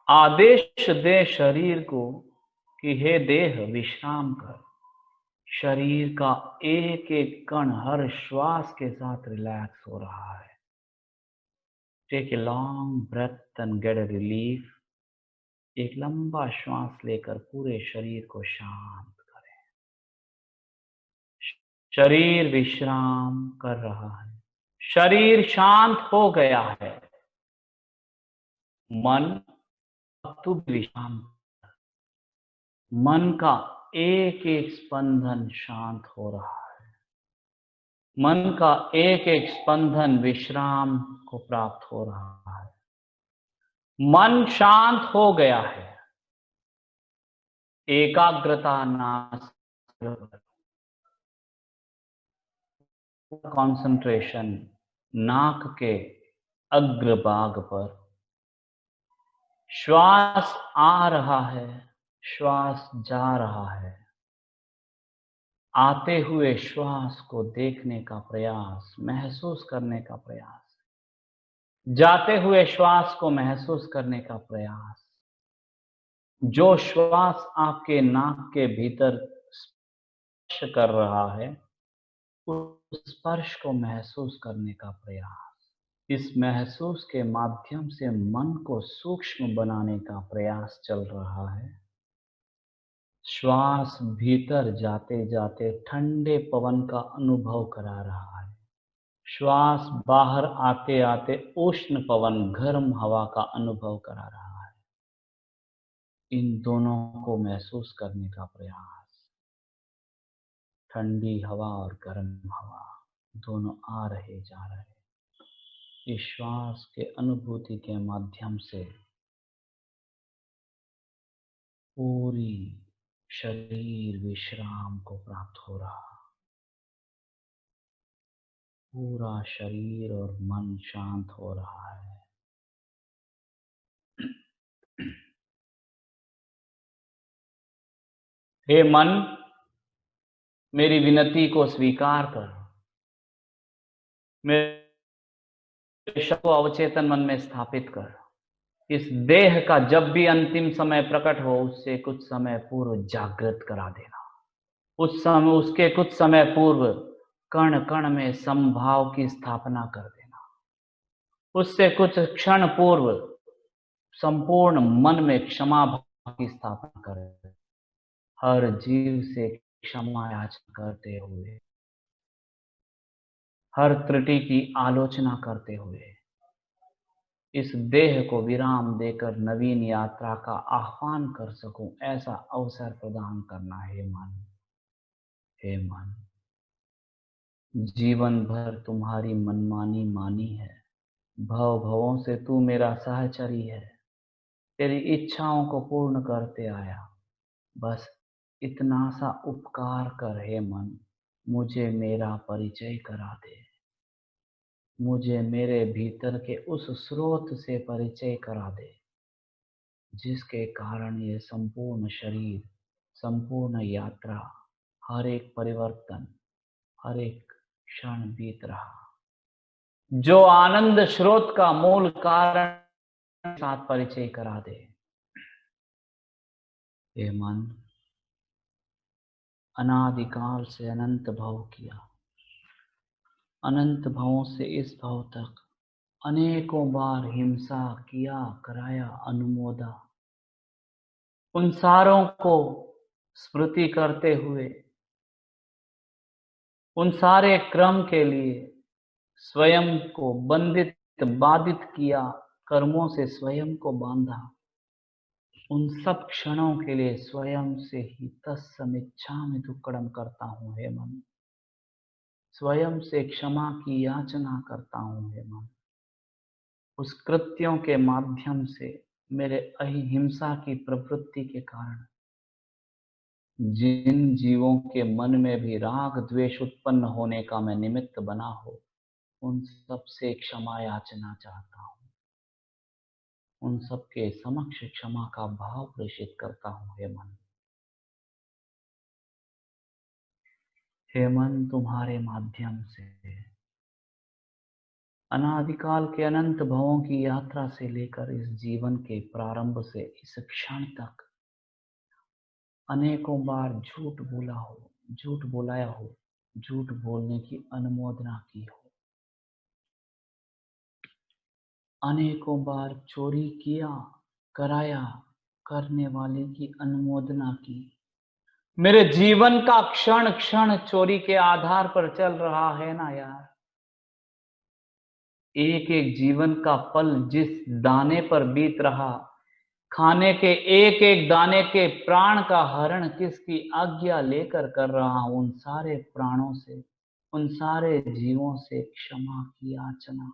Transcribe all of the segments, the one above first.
आदेश दे शरीर को कि हे देह विश्राम कर। शरीर का एक एक कण हर श्वास के साथ रिलैक्स हो रहा है। Take a long breath and get a relief. एक लंबा श्वास लेकर पूरे शरीर को शांत करें। शरीर विश्राम कर रहा है। शरीर शांत हो गया है। मन अब तू विश्राम। मन का एक एक स्पंदन शांत हो रहा है। मन का एक एक स्पंदन विश्राम को प्राप्त हो रहा है। मन शांत हो गया है। एकाग्रता नास, कंसंट्रेशन नाक के अग्रभाग पर। श्वास आ रहा है, श्वास जा रहा है। आते हुए श्वास को देखने का प्रयास, महसूस करने का प्रयास। जाते हुए श्वास को महसूस करने का प्रयास। जो श्वास आपके नाक के भीतर स्पर्श कर रहा है, उस स्पर्श को महसूस करने का प्रयास। इस महसूस के माध्यम से मन को सूक्ष्म बनाने का प्रयास चल रहा है। श्वास भीतर जाते जाते ठंडे पवन का अनुभव करा रहा है। श्वास बाहर आते आते उष्ण पवन, गर्म हवा का अनुभव करा रहा है। इन दोनों को महसूस करने का प्रयास। ठंडी हवा और गर्म हवा दोनों आ रहे जा रहे। इस श्वास के अनुभूति के माध्यम से पूरी शरीर विश्राम को प्राप्त हो रहा। पूरा शरीर और मन शांत हो रहा है। हे मन, मेरी विनती को स्वीकार कर। मेरे शब्द को अवचेतन मन में स्थापित कर। इस देह का जब भी अंतिम समय प्रकट हो, उससे कुछ समय पूर्व जागृत करा देना। उसके कुछ समय पूर्व कण कण में समभाव की स्थापना कर देना। उससे कुछ क्षण पूर्व संपूर्ण मन में क्षमा भाव की स्थापना कर देना। हर जीव से क्षमा याचना करते हुए, हर त्रुटि की आलोचना करते हुए, इस देह को विराम देकर नवीन यात्रा का आह्वान कर सकूं, ऐसा अवसर प्रदान करना। हे मन, हे मन, जीवन भर तुम्हारी मनमानी मानी है। भव भवों से तू मेरा सहचरी है। तेरी इच्छाओं को पूर्ण करते आया। बस इतना सा उपकार कर हे मन, मुझे मेरा परिचय करा दे। मुझे मेरे भीतर के उस स्रोत से परिचय करा दे, जिसके कारण ये संपूर्ण शरीर, संपूर्ण यात्रा, हर एक परिवर्तन, हर एक क्षण बीत रहा। जो आनंद स्रोत का मूल कारण के साथ परिचय करा दे। हे मन, अनादिकाल से अनंत भव किया, अनंत भवों से इस भव तक अनेकों बार हिंसा किया, कराया, अनुमोदा। उन सारों को स्मृति करते हुए, उन सारे क्रम के लिए स्वयं को बंधित बाधित किया, कर्मों से स्वयं को बांधा। उन सब क्षणों के लिए स्वयं से ही तत्समिच्छामि दुक्कडम करता हूं हे मन। स्वयं से क्षमा की याचना करता हूं हे मन। उस कृत्यों के माध्यम से, मेरे अहिंसा की प्रवृत्ति के कारण जिन जीवों के मन में भी राग द्वेष उत्पन्न होने का मैं निमित्त बना हो, उन सब से क्षमा याचना चाहता हूं। उन सब के समक्ष क्षमा का भाव प्रेषित करता हूं हे मन। हे मन, तुम्हारे माध्यम से अनादिकाल के अनंत भवों की यात्रा से लेकर इस जीवन के प्रारंभ से इस क्षण तक अनेकों बार झूठ बोला हो, झूठ बोलाया हो, झूठ बोलने की अनुमोदना की हो, अनेकों बार चोरी किया, कराया, करने वाले की अनुमोदना की। मेरे जीवन का क्षण क्षण चोरी के आधार पर चल रहा है ना यार। एक एक जीवन का पल जिस दाने पर बीत रहा, खाने के एक एक दाने के प्राण का हरण किसकी आज्ञा लेकर कर रहा हूं, उन सारे प्राणों से, उन सारे जीवों से क्षमा की याचना।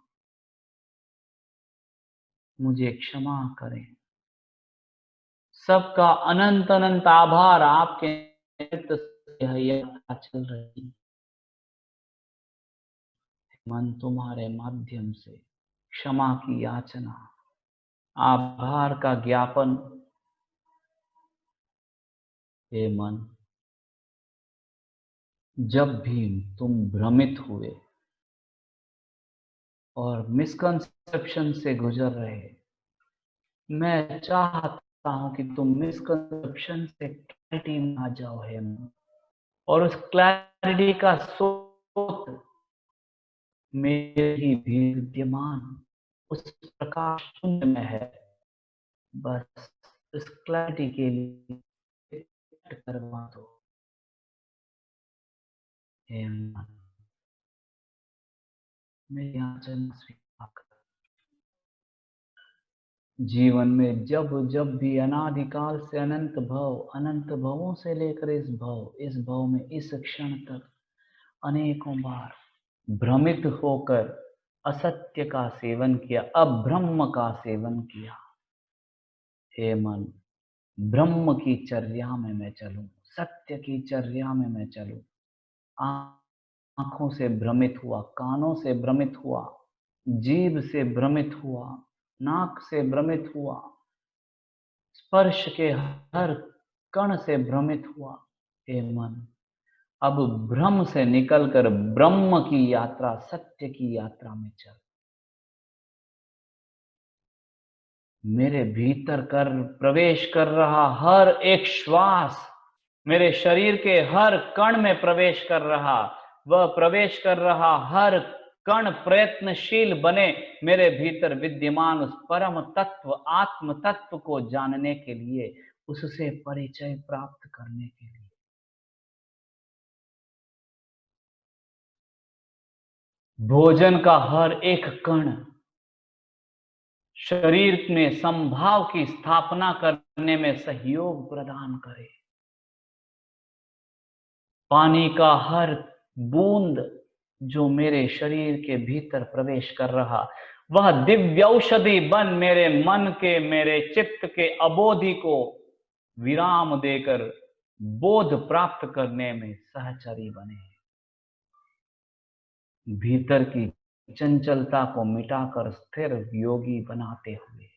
मुझे क्षमा करें। सबका अनंत अनंत आभार। आपके नेतृत्व से यह यात्रा चल रही। मन तुम्हारे माध्यम से क्षमा की याचना, आभार का ज्ञापन। हे मन, जब भी तुम भ्रमित हुए और मिसकंसेप्शन से गुजर रहे, मैं चाहता हूं कि तुम मिसकंसेप्शन से क्लैरिटी में आ जाओ। हे मन, और उस क्लैरिटी का स्रोत मेरे ही भी विद्यमान उस प्रकाश शून्य में है। बस इस क्लैरिटी के लिए करवा दो। हे मन, मेरी याचना स्वीकार कर। जीवन में जब जब भी अनादिकाल से अनंत भव, अनंत भवों से लेकर इस भव में इस क्षण तक अनेकों बार भ्रमित होकर असत्य का सेवन किया, अब्रह्म का सेवन किया। हे मन, ब्रह्म की चर्या में मैं चलूं, सत्य की चर्या में मैं चलूं। आंखों से भ्रमित हुआ, कानों से भ्रमित हुआ, जीभ से भ्रमित हुआ, नाक से भ्रमित हुआ, स्पर्श के हर कण से भ्रमित हुआ। हे मन, अब भ्रम से निकलकर ब्रह्म की यात्रा, सत्य की यात्रा में चल। मेरे भीतर कर प्रवेश कर रहा हर एक श्वास मेरे शरीर के हर कण में प्रवेश कर रहा, वह प्रवेश कर रहा हर कण प्रयत्नशील बने मेरे भीतर विद्यमान उस परम तत्व, आत्म तत्व को जानने के लिए, उससे परिचय प्राप्त करने के लिए। भोजन का हर एक कण शरीर में संभाव की स्थापना करने में सहयोग प्रदान करे। पानी का हर बूंद जो मेरे शरीर के भीतर प्रवेश कर रहा, वह दिव्य औषधि बन मेरे मन के, मेरे चित्त के अबोधि को विराम देकर बोध प्राप्त करने में सहचरी बने। भीतर की चंचलता को मिटाकर स्थिर योगी बनाते हुए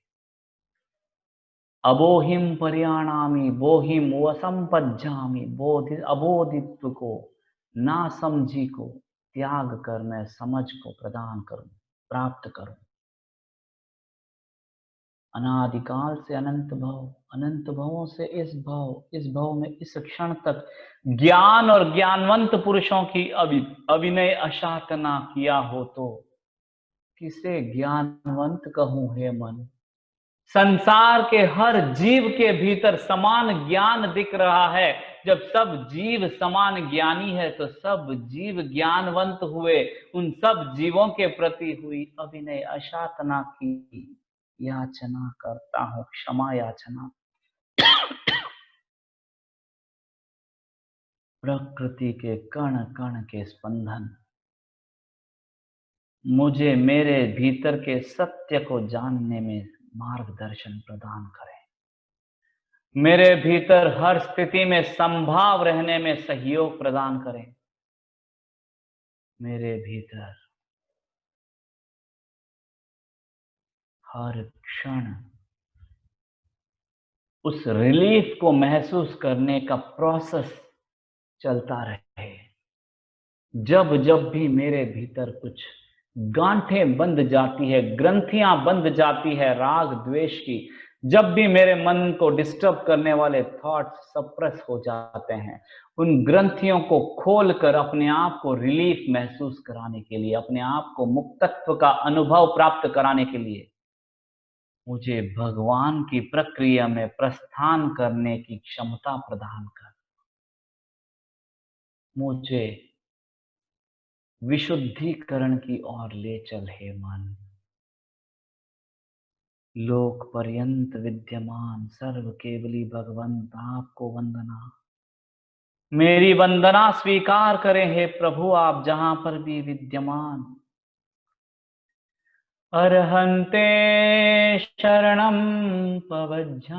अबोहिम परियाणामी बोहिम वसंपज्जामी, बोधि अबोधित्व को, ना समझी को त्याग कर मैं समझ को प्रदान करूं, प्राप्त करूं। अनादिकाल से अनंत भव, अनंत भवों से इस भव में इस क्षण तक ज्ञान और ज्ञानवंत पुरुषों की अभिनय अशातना किया हो तो किसे ज्ञानवंत कहूं। हे मन, संसार के हर जीव के भीतर समान ज्ञान दिख रहा है। जब सब जीव समान ज्ञानी है तो सब जीव ज्ञानवंत हुए। उन सब जीवों के प्रति हुई अभिनय अशातना की याचना करता हूं, क्षमा याचना। प्रकृति के कण कण के स्पंदन मुझे मेरे भीतर के सत्य को जानने में मार्गदर्शन प्रदान करें। मेरे भीतर हर स्थिति में संभाव रहने में सहयोग प्रदान करें। मेरे भीतर हर क्षण उस रिलीफ को महसूस करने का प्रोसेस चलता रहे। जब जब भी मेरे भीतर कुछ गांठें बंध जाती है, ग्रंथियां बंध जाती है राग द्वेष की। जब भी मेरे मन को डिस्टर्ब करने वाले थॉट्स सप्रेस हो जाते हैं, उन ग्रंथियों को खोलकर अपने आप को रिलीफ महसूस कराने के लिए, अपने आप को मुक्तत्व का अनुभव प्राप्त कराने के लिए मुझे भगवान की प्रक्रिया में प्रस्थान करने की क्षमता प्रदान कर। मुझे विशुद्धिकरण की ओर ले चल हे मन। लोक पर्यंत विद्यमान सर्व केवली भगवंत आपको वंदना। मेरी वंदना स्वीकार करें हे प्रभु, आप जहां पर भी विद्यमान। अर्हन्ते शरणं पवज्झामि।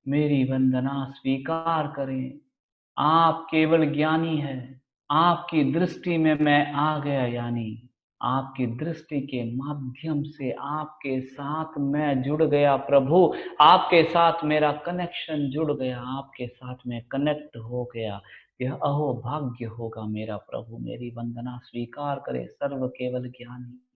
मेरी वंदना स्वीकार करें। आप केवल ज्ञानी है। आपकी दृष्टि में मैं आ गया, यानी आपकी दृष्टि के माध्यम से आपके साथ मैं जुड़ गया प्रभु। आपके साथ मेरा कनेक्शन जुड़ गया, आपके साथ मैं कनेक्ट हो गया। यह अहो भाग्य होगा मेरा प्रभु। मेरी वंदना स्वीकार करे सर्व केवल ज्ञानी।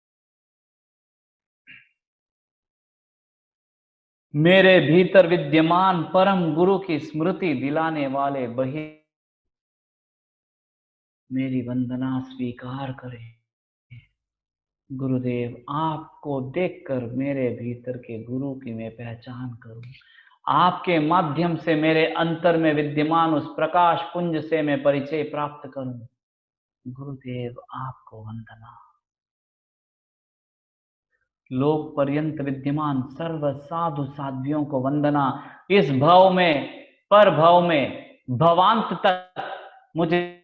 मेरे भीतर विद्यमान परम गुरु की स्मृति दिलाने वाले बही मेरी वंदना स्वीकार करें। गुरुदेव, आपको देखकर मेरे भीतर के गुरु की मैं पहचान करूं। आपके माध्यम से मेरे अंतर में विद्यमान उस प्रकाश पुंज से मैं परिचय प्राप्त करूं। गुरुदेव, आपको वंदना। लोक पर्यंत विद्यमान सर्व साधु साध्वियों को वंदना। इस भव में, पर भव में, भवांत तक मुझे